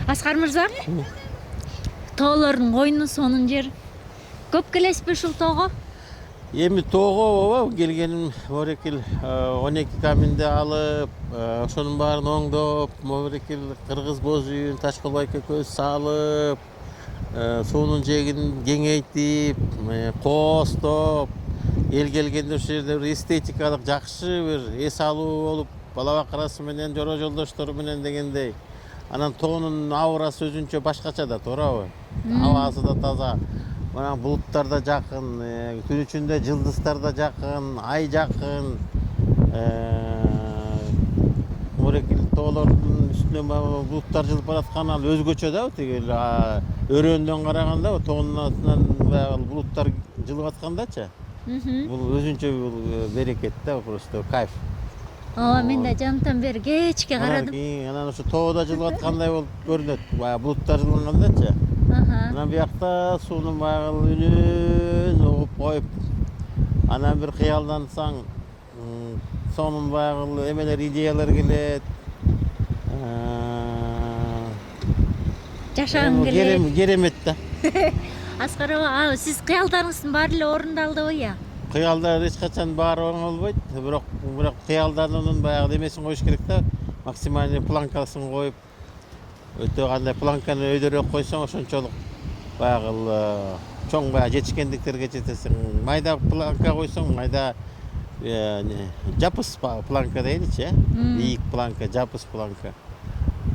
Аскар мырза, тоолордун койну сонун жери. Көп келесизби ушул тоого? Эми тоого келгеним морекил 12 каминди алып, ошонун баарын оңдоп, морекил кыргыз боз үйүн Ташкулбайка көз салып, суунун жээгин кеңейтип, коостоп, эл келгенде ушул жерде бир эстетикалык жакшы бир эс алуу болуп, бала бакырасы менен, жора жолдоштору менен дегендей. Анан тоонун аурасы өзүнчө башкача да, туурабы? Абасы да таза. Мына булуттар да жакын, күн ичинде жылдыздар да жакын, ай жакын. Морекил тоолордун үстүнөн булуттар жылып бараткан ал өзгөчө да, тигил өрөөндөн караганда тоонун астынан баягы булуттар жылып аткандачы. Бул өзүнчө берекет да, просто кайф. Ооба, мен да жанымдан бери кечке карадым. Анан ошо тоодо жылып аткандай болуп көрүнөт, баягы булуттар жылынгандачы. Анан биякта суунун баягы үнүн угуп коюп, анан бир кыялдансаң, сонун баягы эмелер, идеялар келет. Жашагым келет. Керемет да. Аскар ага, сиз кыялдарыңыздын баары эле орундалдыбы я? Кыялдар эч качан баары оңолбойт, бирок кыялдануунун баягы эмесин коюш керек да, максимальный планкасын коюп, өтө кандай планканы өйдөрөөк койсоң ошончолук баягы чоң баягы жетишкендиктерге жетесиң. Майда планка койсоң, майда жапыс планка дейдичи, бийик планка, жапыс планка.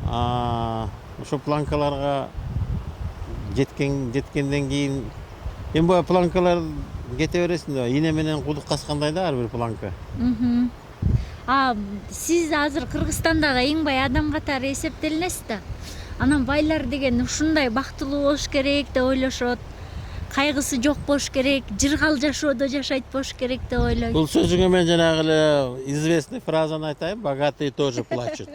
Ошол планкаларга жеткенден кийин эми баягы планкалар кете бересиң да, ийне менен кудук каскандай да ар бир планка. Сиз азыр Кыргызстандагы эң бай адам катары эсептелинесиз да. Анан байлар деген ушундай бактылуу болуш керек деп ойлошот. Кайгысы жок болуш керек, жыргал жашоодо жашайт болуш керек деп ойлойт. Бул сөзүңө мен жанагы эле известный фразаны айтайын: богатые тоже плачут.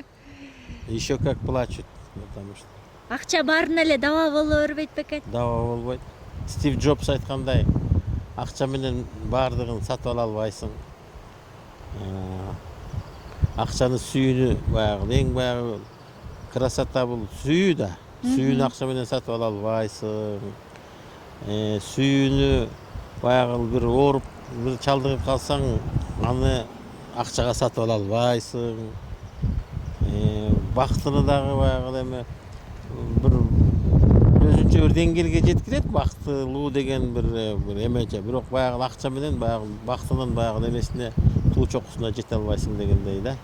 Еще как плачут, потому что Акча баарына эле даба боло бербейт бекен. Даба болбойт. Стив Джобс айткандай, акча менен баардыгын сатып ала албайсың. Акчаны сүйүүнү баягы эң баягы красота бул сүйүү да. Сүйүүнү акча менен сатып ала албайсың. Сүйүүнү баягы бир ооруп, бир чалдыгып калсаң, аны акчага сатып ала албайсың. Бактыны дагы баягы эме бир өзүнчө бир деңгээлге жеткирет, бактылуу деген бир эмече. Бирок баягы акча менен баягы бактынын баягы эмесине, туу чокусуна жете албайсың дегендей да.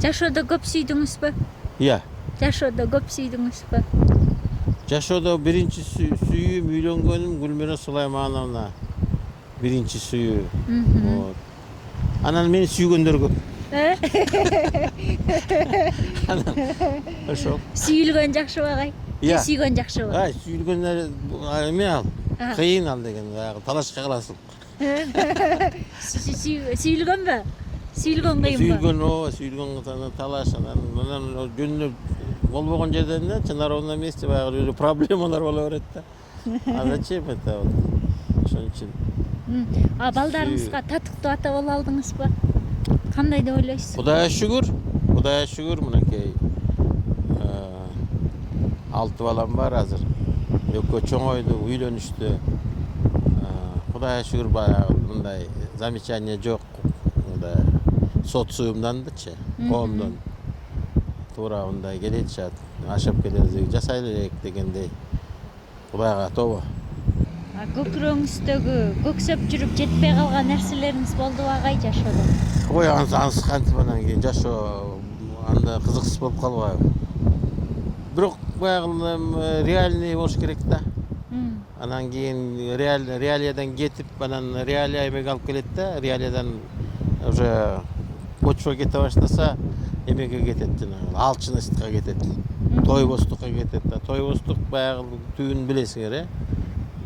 Жашоодо көп сүйдүңүзбү? Iya. Жашоодо көп сүйдүңүзбү? Жашоодо биринчи сүйүүм, үйлөнгөнүм Гүлмира Сулаймановна. Биринчи сүйүү. Анан мени сүйгөндөр көп. Ошол. Сүйүлгөн жакшы багай. Сүйгөн жакшы ба? Сүйүлгөн эме ал. Кыйын ал деген, баягы талашка каласың. Сүйүлгөнбү? Сүйүлгөн кыйынбы? Сүйүлгөн талаш, анан жөнүнө болбогон жерден да, на ровном месте баягы проблемалар боло берет да. А зачем это вот? Ошон үчүн. Балдарыңызга татыктуу ата боло алдыңызбы? Кандай деп ойлойсуз? Кудайга шүгүр, мынакей 6 балам бар азыр. Экөө чоңойду, үйлөнүштү. Кудайга шүгүр, баягы мындай замечание жок. Мындай социумдандычы, коомдон. Туура мындай келетишат, ашап келебиз, жасай элек дегендей. Кудайга тобо. Көкүрөңүздөгү көксөп жүрүп жетпей калган нерселериңиз болдубу агай жашоодо? Ой, анысы кантип анан кийин жашоо анда кызыксыз болуп калбайбы? Бирок баягы реальный болуш керек да. Анан кийин реалиядан кетип, анан реалия эмеге алып келет да, реалиядан уже почва кете баштаса, эмеге кетет, жанагы алчыныштыкка кетет. Тойбостукка кетет да. Тойбостук баягы түбүн билесиңер,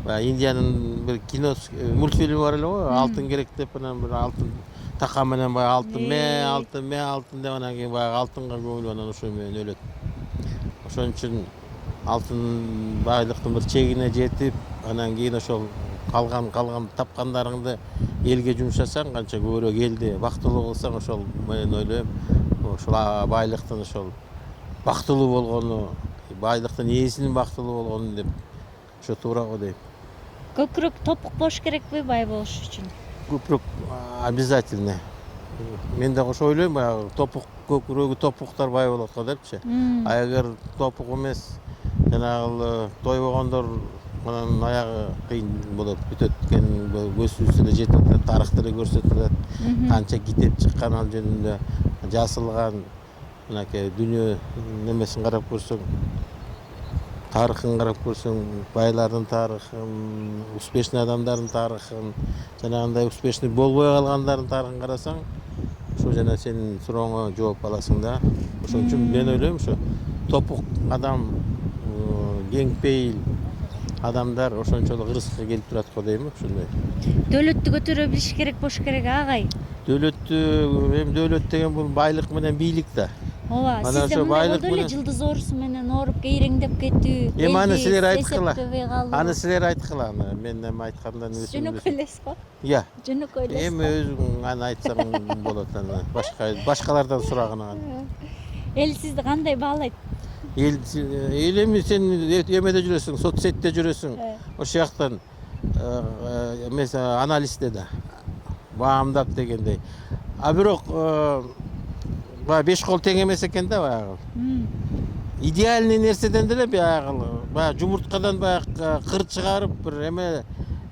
баягы Индиянын бир кино мультфильми бар эле го, алтын керек деп, анан бир алтын така менен баягы алтын деп, анан кийин баягы алтынга көмүлүп, анан ошо менен өлөт. Ошон үчүн алтын байлыктын бир чегине жетип, анан кийин ошол калган тапкандарыңды элге жумшасаң, канча көбүрөөк элди бактылуу кылсаң, ошол мен ойлойм, ошол байлыктын ошол бактылуу болгону, байлыктын ээсинин бактылуу болгону деп ошо туура го дейм. Көкүрөк топук болуш керекпи бай болуш үчүн? Көпүрөөк обязательно. Мен дагы ошо ойлойм, баягы топук көкүрөгү топуктар бай болот го депчи. А эгер топук эмес, жанагы тойбогондор анан аягы кыйын болот, бүтөт экен, көзүбүз эле жетип атат, тарыхта эле көрсөтүлөт. Канча китеп чыккан ал жөнүндө жазылган, мынакей дүйнө немесин карап көрсөң, тарыхын карап көрсөң, байлардын тарыхын, успешный адамдардын тарыхын, жанагындай успешный болбой калгандардын тарыхын карасаң, ошо жана сенин сурооңо жооп аласың да. Ошон үчүн мен ойлойм, ошо топук адам, кеңпейил адамдар ошончолук ырыскка келип турат го дейм, ошондой. Дөлөттү көтөрө билиш керек болуш керек агай. Дөлөттү, эми дөөлөт деген бул байлык менен бийлик да. Ооба, Анан сизде ошо мындай байлык болду эле менен- жылдыз оорусу менен ооруп кейреңдеп кетүү. Эми аны элди силер айткыла. эсептебей калуу. Аны силер айткыла, аны мен эми айткандан Жөнөкөй элесиз го? Я. Жөнөкөй элесиз Эми өзүң аны айтсаң болот, аны башкалардан сурагына аны. Эл сизди кандай баалайт? Эл эми сен эмеде жүрөсүң, соцсетте жүрөсүң. Ошол жактан эмес анализде да баамдап дегендей. А бирок баягы 5 кол тең эмес экен да баягы. Идеальный нерседен деле баягы жумурткадан баягы кыр чыгарып, бир эме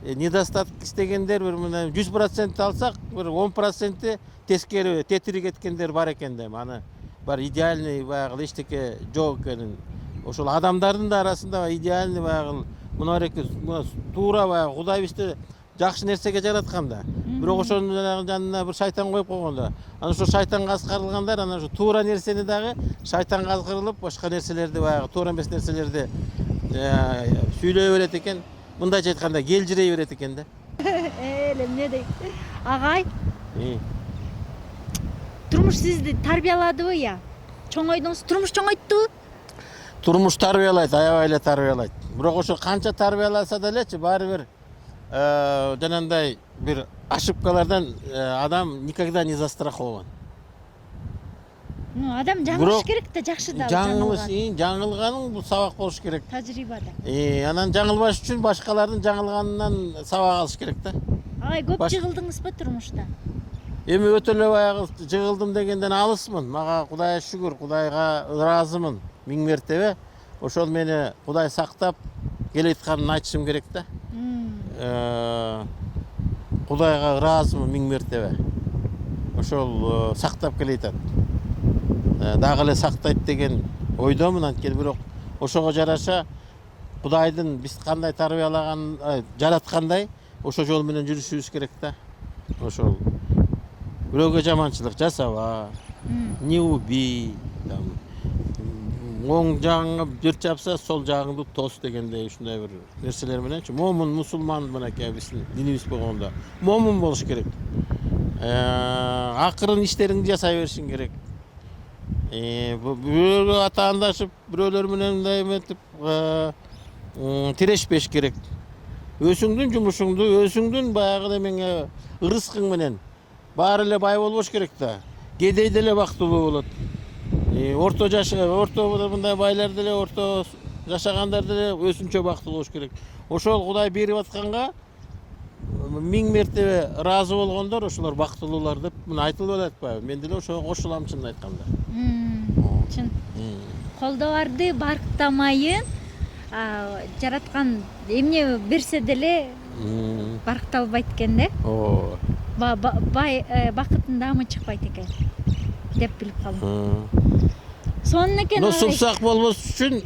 недостаток истегендер бир мына 100% алсак, бир 10% тескери тетири кеткендер бар экен дейм. Аны бар идеальный баягы эчтеке жок экенин. Ошол адамдардын да арасында идеальный баягы мына туура баягы Кудай бизди жакшы нерсеге жараткан да. Бирок ошонун жанына бир шайтан коюп койгон да. Анан ошо шайтанга аскарылгандар анан ошо туура нерсени дагы шайтанга аскарылып, башка нерселерди баягы туура эмес нерселерди сүйлөй берет экен. Мындайча айтканда келжирей берет экен да. Эле эмне дейт? Агай, турмуш сизди тарбияладыбы я? Чоңойдуңуз, турмуш чоңойтту? Турмуш тарбиялайт, аябай эле тарбиялайт. Бирок ошо канча тарбияласа делечи, баары бир жанагындай бир ошибкалардан адам никогда не застрахован. Адам жаңылыш керек да, жакшы да. Жаңылганың бул сабак болуш керек. Тажрыйбада. Анан жаңылбаш үчүн башкалардын жаңылганынан сабак алыш керек да. Агай, көп жыгылдыңызбы турмушта? Эми өтө эле баягы жыгылдым дегенден алысмын. Мага Кудайга шүгүр, Кудайга ыраазымын 1000 мертебе. Ошол мени Кудай сактап келеатканын айтышым керек да. Кудайга ыраазымын 1000 мертебе. Ошол сактап келеатат. Дагы эле сактайт деген ойдомун, анткени бирок ошого жараша Кудайдын биз кандай тарбиялаган, жараткандай ошо жол менен жүрүшүбүз керек да. Ошол бирөөгө жаманчылык жасаба, не убий, оң жагыңа жер чапса, сол жагыңды тос дегендей ушундай бир нерселер мененчи. Момун, мусулман мынакей биздин динибиз болгондо момун болуш керек. Акырын иштериңди жасай беришиң керек. Бирөөлөр атаандашып, бирөөлөр менен мындай эметип тирешпеш керек. Өзүңдүн жумушуңду, өзүңдүн баягы немеңе ырыскың менен баары эле бай болбош керек да. Кедей деле бактылуу болот. Орто мындай байлар деле, орто жашагандар деле өзүнчө бактылуу болуш керек. Ошол Кудай берип атканга 1000 мертебе ыраазы болгондор ошолор бактылуулар деп мына айтылып атпайбы? Мен деле ошого кошулам, чынын айтканда. Чын. Колдобарды барктамайын, жараткан эмне берсе деле баркталбайт экен да. Бай бакыттын даамы чыкпайт экен деп билип калдым. Сонун экен. Но сумсак болбош үчүн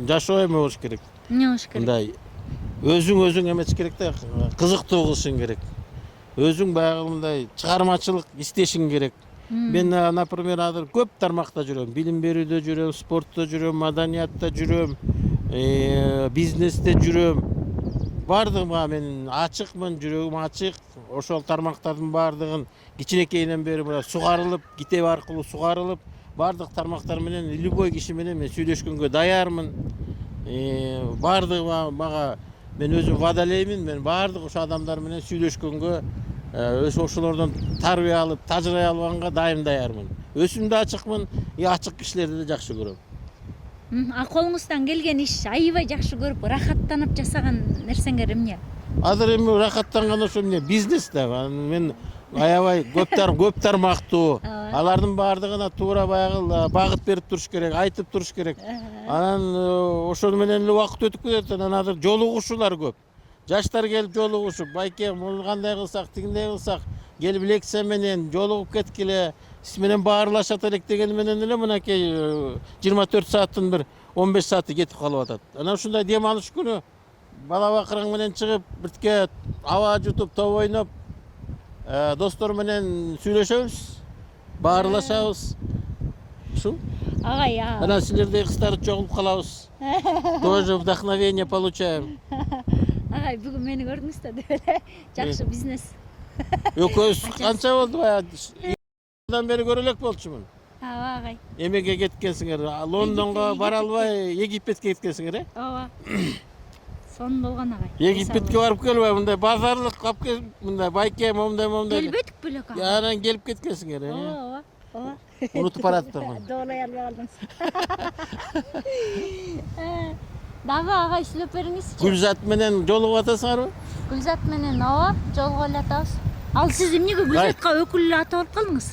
жашоо эме болуш керек. Эмне болуш керек? Мындай өзүң эмес керек да, кызыктуу кылышың керек. Өзүң баягы мындай чыгармачылык иштешиң керек. Мен, например, азыр көп тармакта жүрөм. Билим берүүдө жүрөм, спортто жүрөм, маданиятта жүрөм, бизнесте жүрөм. Бардыгыма мен ачыкмын, жүрөгүм ачык. Ошол тармактардын бардыгын кичинекейинен бери сугарылып, китеп аркылуу сугарылып, бардык тармактар менен любой киши менен мен сүйлөшкөнгө даярмын. Бардыгыма мага мен өзүм вадалеймин, мен бардык ошо адамдар менен сүйлөшкөнгө ошолордон тарбия алып тажырая алганга дайым даярмын. Өзүм да ачыкмын, ачык кишилерди да жакшы көрөм. Колуңуздан келген иш аябай жакшы көрүп рахаттанып жасаган нерсеңер эмне? Азыр эми рахаттанган ошо эмне бизнес да. Мен аябай көп тармактуу. Алардын баардыгына туура баягы багыт берип туруш керек, айтып туруш керек. Анан ошол менен эле убакыт өтүп кетет. Анан азыр жолугушуулар көп. Жаштар келип жолугушуп, байке муну кандай кылсак, тигиндей кылсак, келип лекция менен жолугуп кеткиле, сиз менен баарлашат элек деген менен эле мынакей 24 сааттын бир 15 сааты кетип калып атат. Анан ушундай дем алыш күнү бала бакыраң менен чыгып, биртке аба жутуп, топ ойноп, достор менен сүйлөшөбүз, баарлашабыз. Ушул. Агай, Анан силердей кыздарды чогулуп калабыз. Тоже вдохновение получаем. Агай, бүгүн мени көрдүңүз да деп эле жакшы бизнес. Экөөбүз канча болду баягы? 2 бери көрө элек болчумун. Ооба агай. Эмеге кеткенсиңер, Лондонго бара албай, Египетке кеткенсиңер, Ооба. Сон болгон агай. Египетке барып келбей, мындай базарлык алып келип, мындай байке, момундай. Келбедик белек агай. Анан келип кеткенсиңер, Ооба. Унутуп бараттырмын. Доолай албай калдыңыз. Дагы агай сүйлөп бериңизчи. Гүлзат менен жолугуп атасыңарбы? Гүлзат менен ооба, жолугуп эле атабыз. Ал сиз эмнеге Гүлзатка өкүл атап алып калдыңыз?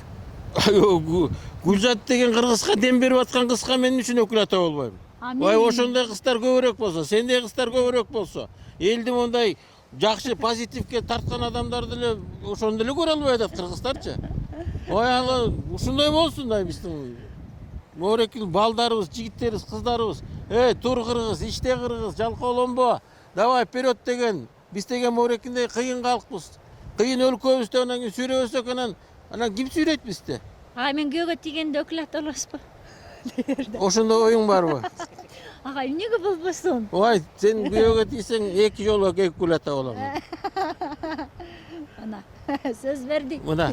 Гүлзат деген кыргызга дем берип аткан кызга мен үчүн өкүл ата болбойм. Ой, ошондой кыздар көбүрөөк болсо, сендей кыздар көбүрөөк болсо, элди мындай жакшы позитивке тарткан адамдарды эле ошондо эле көрө албай атат кыргыздарчы. Ой, ала ушундай болсун да биздин моорекил балдарыбыз, жигиттерибиз, кыздарыбыз. Тур кыргыз, иште кыргыз, жалкоолонбо. Давай вперед деген. Биз деген моорекилдей кыйын калкпыз. Кыйын өлкөбүздө анан кийин сүйлөбөсөк анан ким сүйлөйт бизди? Мен күйөөгө тийгенде өкүл ата болосузбу? Ошондой оюң барбы? Агай, эмнеге болбосун? Ой, сен күйөөгө тийсең 2 жолу өкүл ата болом. Ана, сөз бердик. Мына.